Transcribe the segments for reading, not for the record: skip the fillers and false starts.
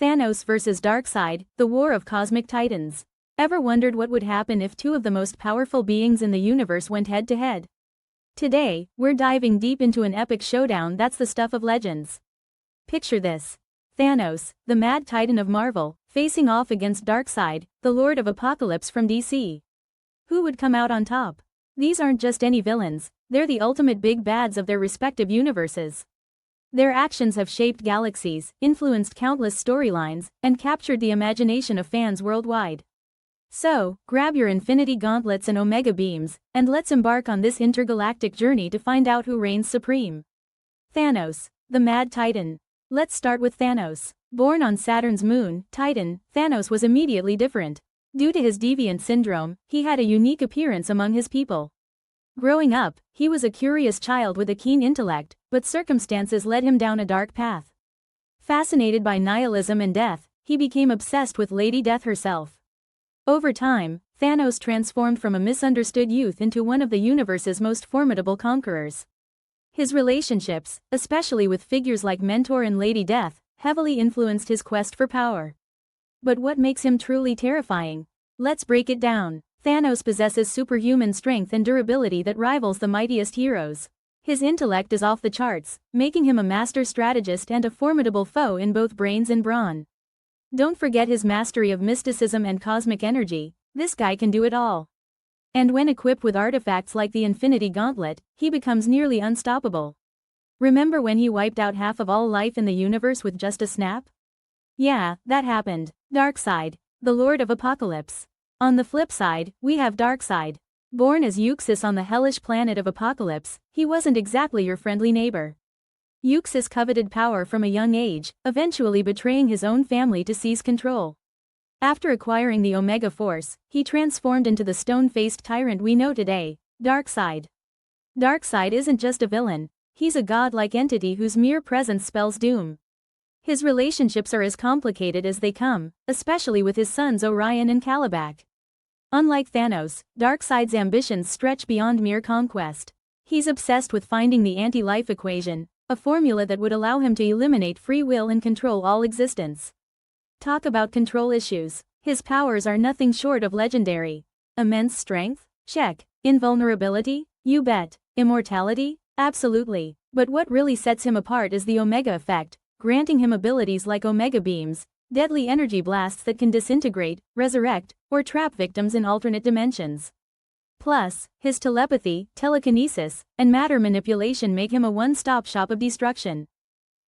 Thanos vs. Darkseid, the War of Cosmic Titans. Ever wondered what would happen if two of the most powerful beings in the universe went head-to-head? Today, we're diving deep into an epic showdown that's the stuff of legends. Picture this. Thanos, the mad titan of Marvel, facing off against Darkseid, the Lord of Apocalypse from DC. Who would come out on top? These aren't just any villains, they're the ultimate big bads of their respective universes. Their actions have shaped galaxies, influenced countless storylines, and captured the imagination of fans worldwide. So, grab your infinity gauntlets and omega beams, and let's embark on this intergalactic journey to find out who reigns supreme. Thanos, the Mad Titan. Let's start with Thanos. Born on Saturn's moon, Titan, Thanos was immediately different. Due to his deviant syndrome, he had a unique appearance among his people. Growing up, he was a curious child with a keen intellect, but circumstances led him down a dark path. Fascinated by nihilism and death, he became obsessed with Lady Death herself. Over time, Thanos transformed from a misunderstood youth into one of the universe's most formidable conquerors. His relationships, especially with figures like Mentor and Lady Death, heavily influenced his quest for power. But what makes him truly terrifying? Let's break it down. Thanos possesses superhuman strength and durability that rivals the mightiest heroes. His intellect is off the charts, making him a master strategist and a formidable foe in both brains and brawn. Don't forget his mastery of mysticism and cosmic energy. This guy can do it all. And when equipped with artifacts like the Infinity Gauntlet, he becomes nearly unstoppable. Remember when he wiped out half of all life in the universe with just a snap? Yeah, that happened. Darkseid, the Lord of Apocalypse. On the flip side, we have Darkseid. Born as Euxis on the hellish planet of Apocalypse, he wasn't exactly your friendly neighbor. Euxis coveted power from a young age, eventually betraying his own family to seize control. After acquiring the Omega Force, he transformed into the stone-faced tyrant we know today, Darkseid. Darkseid isn't just a villain, he's a godlike entity whose mere presence spells doom. His relationships are as complicated as they come, especially with his sons Orion and Caliban. Unlike Thanos, Darkseid's ambitions stretch beyond mere conquest. He's obsessed with finding the anti-life equation, a formula that would allow him to eliminate free will and control all existence. Talk about control issues. His powers are nothing short of legendary. Immense strength? Check. Invulnerability? You bet. Immortality? Absolutely. But what really sets him apart is the Omega effect, granting him abilities like Omega beams, deadly energy blasts that can disintegrate, resurrect, or trap victims in alternate dimensions. Plus, his telepathy, telekinesis, and matter manipulation make him a one-stop shop of destruction.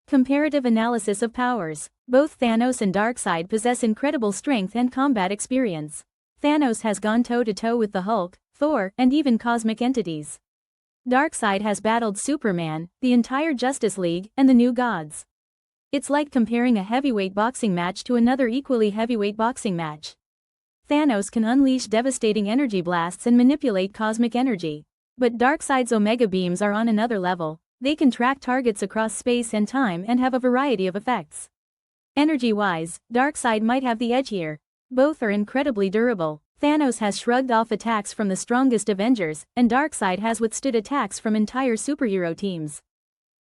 Comparative analysis of powers. Both Thanos and Darkseid possess incredible strength and combat experience. Thanos has gone toe-to-toe with the Hulk, Thor, and even cosmic entities. Darkseid has battled Superman, the entire Justice League, and the New Gods. It's like comparing a heavyweight boxing match to another equally heavyweight boxing match. Thanos can unleash devastating energy blasts and manipulate cosmic energy. But Darkseid's Omega beams are on another level. They can track targets across space and time and have a variety of effects. Energy-wise, Darkseid might have the edge here. Both are incredibly durable. Thanos has shrugged off attacks from the strongest Avengers, and Darkseid has withstood attacks from entire superhero teams.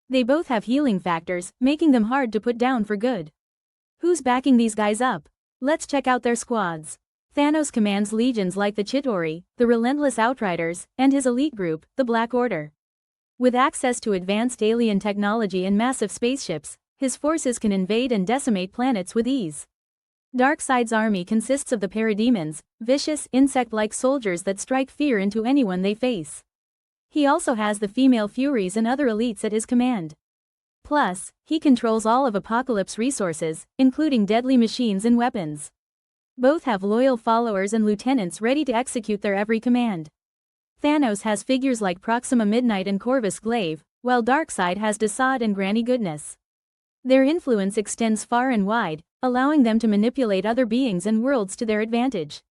They both have healing factors, making them hard to put down for good. Who's backing these guys up? Let's check out their squads. Thanos commands legions like the Chitauri, the Relentless Outriders, and his elite group, the Black Order. With access to advanced alien technology and massive spaceships, his forces can invade and decimate planets with ease. Darkseid's army consists of the Parademons, vicious, insect-like soldiers that strike fear into anyone they face. He also has the female Furies and other elites at his command. Plus, he controls all of Apocalypse resources, including deadly machines and weapons. Both have loyal followers and lieutenants ready to execute their every command. Thanos has figures like Proxima Midnight and Corvus Glaive, while Darkseid has Desaad and Granny Goodness. Their influence extends far and wide, allowing them to manipulate other beings and worlds to their advantage.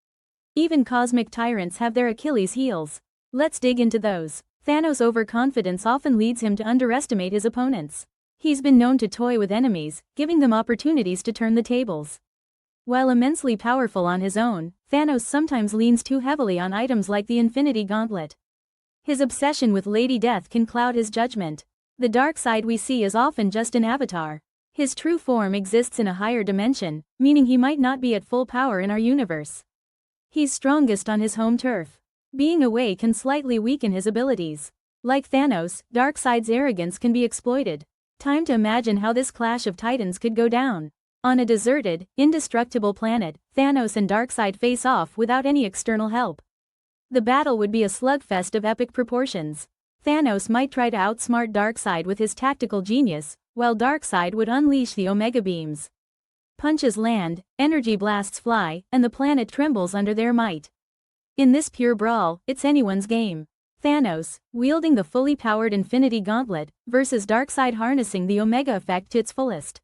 Even cosmic tyrants have their Achilles heels. Let's dig into those. Thanos' overconfidence often leads him to underestimate his opponents. He's been known to toy with enemies, giving them opportunities to turn the tables. While immensely powerful on his own, Thanos sometimes leans too heavily on items like the Infinity Gauntlet. His obsession with Lady Death can cloud his judgment. The dark side we see is often just an avatar. His true form exists in a higher dimension, meaning he might not be at full power in our universe. He's strongest on his home turf. Being away can slightly weaken his abilities. Like Thanos, Darkseid's arrogance can be exploited. Time to imagine how this clash of titans could go down. On a deserted, indestructible planet, Thanos and Darkseid face off without any external help. The battle would be a slugfest of epic proportions. Thanos might try to outsmart Darkseid with his tactical genius, while Darkseid would unleash the Omega Beams. Punches land, energy blasts fly, and the planet trembles under their might. In this pure brawl, it's anyone's game. Thanos, wielding the fully powered Infinity Gauntlet, versus Darkseid harnessing the Omega effect to its fullest.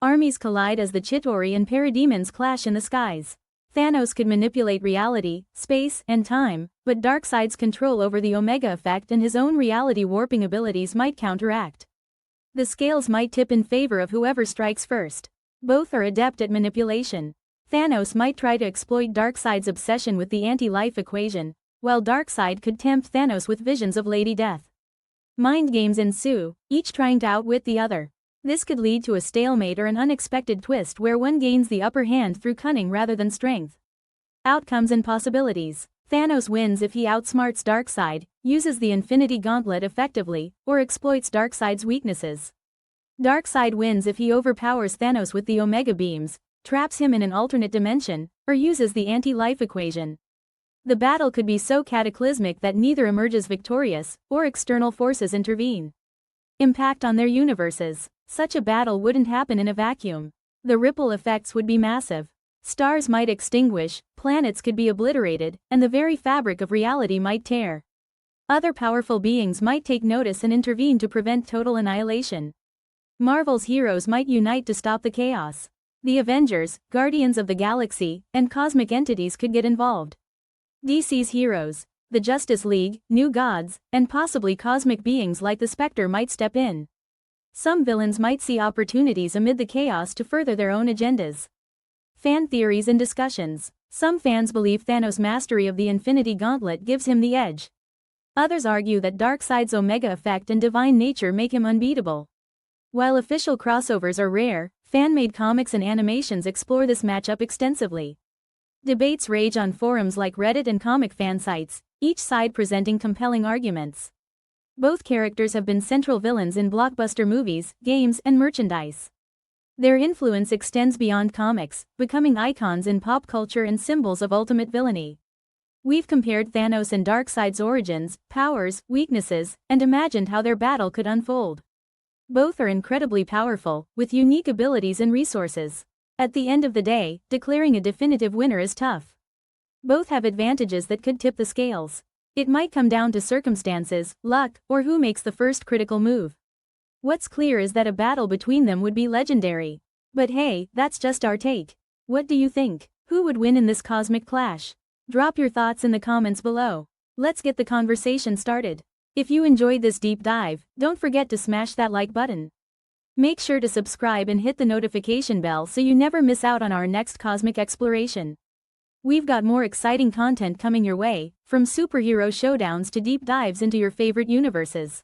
Armies collide as the Chitauri and Parademons clash in the skies. Thanos could manipulate reality, space, and time, but Darkseid's control over the Omega effect and his own reality warping abilities might counteract. The scales might tip in favor of whoever strikes first. Both are adept at manipulation. Thanos might try to exploit Darkseid's obsession with the anti-life equation, while Darkseid could tempt Thanos with visions of Lady Death. Mind games ensue, each trying to outwit the other. This could lead to a stalemate or an unexpected twist where one gains the upper hand through cunning rather than strength. Outcomes and possibilities. Thanos wins if he outsmarts Darkseid, uses the Infinity Gauntlet effectively, or exploits Darkseid's weaknesses. Darkseid wins if he overpowers Thanos with the Omega Beams, traps him in an alternate dimension, or uses the anti-life equation. The battle could be so cataclysmic that neither emerges victorious, or external forces intervene. Impact on their universes. Such a battle wouldn't happen in a vacuum. The ripple effects would be massive. Stars might extinguish, planets could be obliterated, and the very fabric of reality might tear. Other powerful beings might take notice and intervene to prevent total annihilation. Marvel's heroes might unite to stop the chaos. The Avengers, Guardians of the Galaxy, and cosmic entities could get involved. DC's heroes, the Justice League, New Gods, and possibly cosmic beings like the Spectre might step in. Some villains might see opportunities amid the chaos to further their own agendas. Fan theories and discussions. Some fans believe Thanos' mastery of the Infinity Gauntlet gives him the edge. Others argue that Darkseid's Omega effect and divine nature make him unbeatable. While official crossovers are rare, fan-made comics and animations explore this matchup extensively. Debates rage on forums like Reddit and comic fan sites, each side presenting compelling arguments. Both characters have been central villains in blockbuster movies, games, and merchandise. Their influence extends beyond comics, becoming icons in pop culture and symbols of ultimate villainy. We've compared Thanos and Darkseid's origins, powers, weaknesses, and imagined how their battle could unfold. Both are incredibly powerful, with unique abilities and resources. At the end of the day, declaring a definitive winner is tough. Both have advantages that could tip the scales. It might come down to circumstances, luck, or who makes the first critical move. What's clear is that a battle between them would be legendary. But hey, that's just our take. What do you think? Who would win in this cosmic clash? Drop your thoughts in the comments below. Let's get the conversation started. If you enjoyed this deep dive, don't forget to smash that like button. Make sure to subscribe and hit the notification bell so you never miss out on our next cosmic exploration. We've got more exciting content coming your way, from superhero showdowns to deep dives into your favorite universes.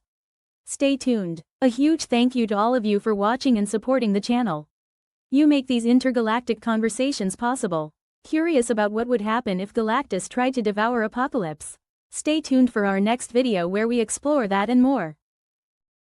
Stay tuned. A huge thank you to all of you for watching and supporting the channel. You make these intergalactic conversations possible. Curious about what would happen if Galactus tried to devour Apocalypse? Stay tuned for our next video where we explore that and more.